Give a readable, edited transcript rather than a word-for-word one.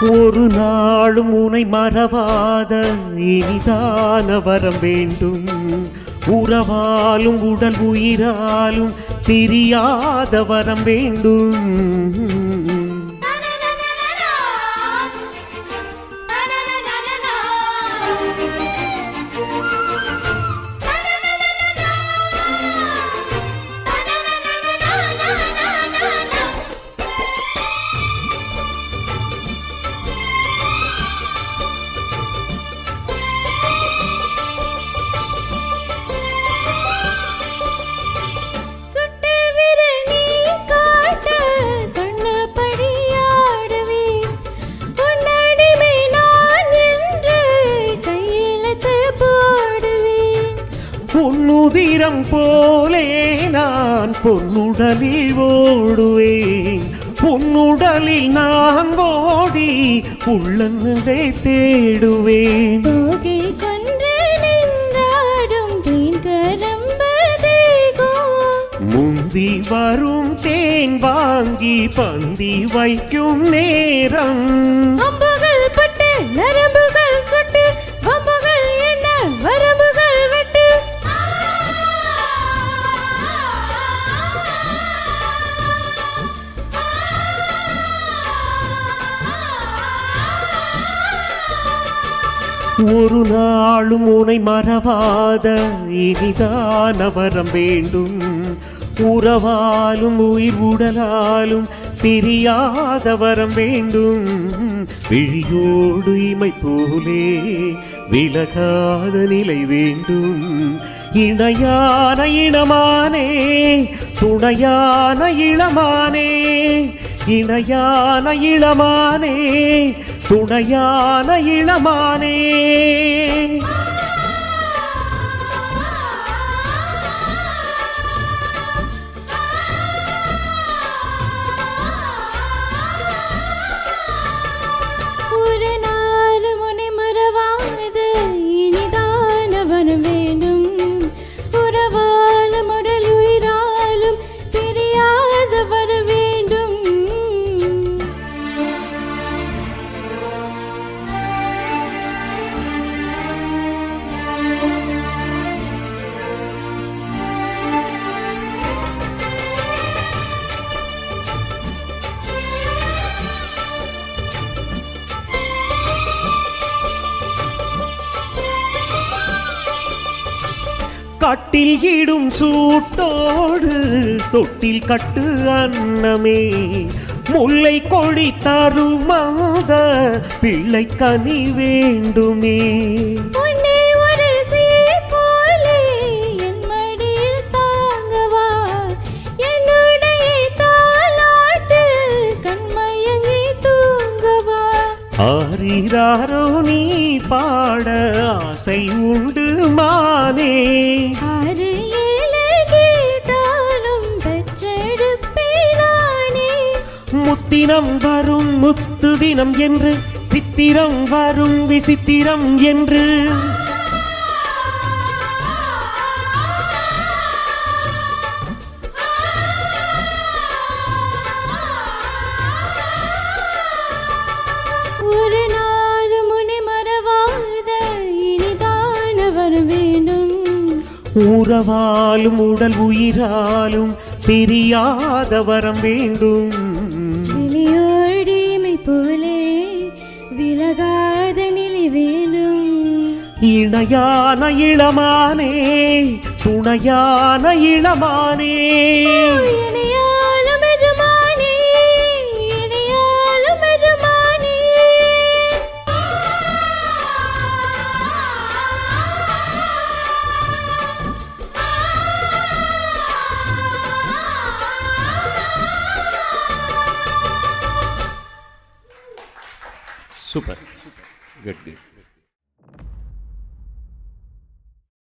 ஒரு நாளும் உனை மறவாத இனிதான வரம் வேண்டும். உறவாலும் உடல் உயிராலும் பிரியாத வரம் வேண்டும். பொன்னுதிரம் போலே நான் பொன்னுடலில் ஓடுவேன். பொன்னுடலில் நான் ஓடி உள்ளே தேடுவேன். முந்தி வரும் தேன் வாங்கி பந்தி வைக்கும் நேரம். அம்புகள் பட்டு நரம்புகள் சுட்டு அம்புகள் என்ன வரம்புகள் வெட்டு. ஒரு நாளும் உனை மறவாத இனிதான வரம் வேண்டும். உறவாலும் உயிர் உடலாலும் பிரியாத வரம் வேண்டும். விழியோடு இமை போலே விலகாத நிலை வேண்டும். இணையான இளமானே துணையான இளமானே. இணையான இளமானே துணையான இளமானே. ஒரு நாள் முனை மறவாத இனிதான வரம் வேண்டும். உறவாலும் உடல் உயிராலும் பிரியாத வர வேண்டும். கட்டில் இடும் சூட்டோடு தொட்டில் கட்டு அன்னமே. முல்லை கொடி தரும் அந்த பிள்ளை கனி வேண்டுமே. ஆரிராரோ நீ பாட ஆசை உண்டு மானே. முத்தினம் வரும் முத்து தினம் என்று சித்திரம் வரும் விசித்திரம் என்று. ஒரு நாள் முனை மறவாத இனிதான வரம் வேண்டும். உறவாலும் உடல் உயிராலும் பிரியாத வரம் வேண்டும். வெளியோடிமை போலே விலகாத நிலை வேண்டும். இணையான இளமானே துணையான இளமானே. Super. Good.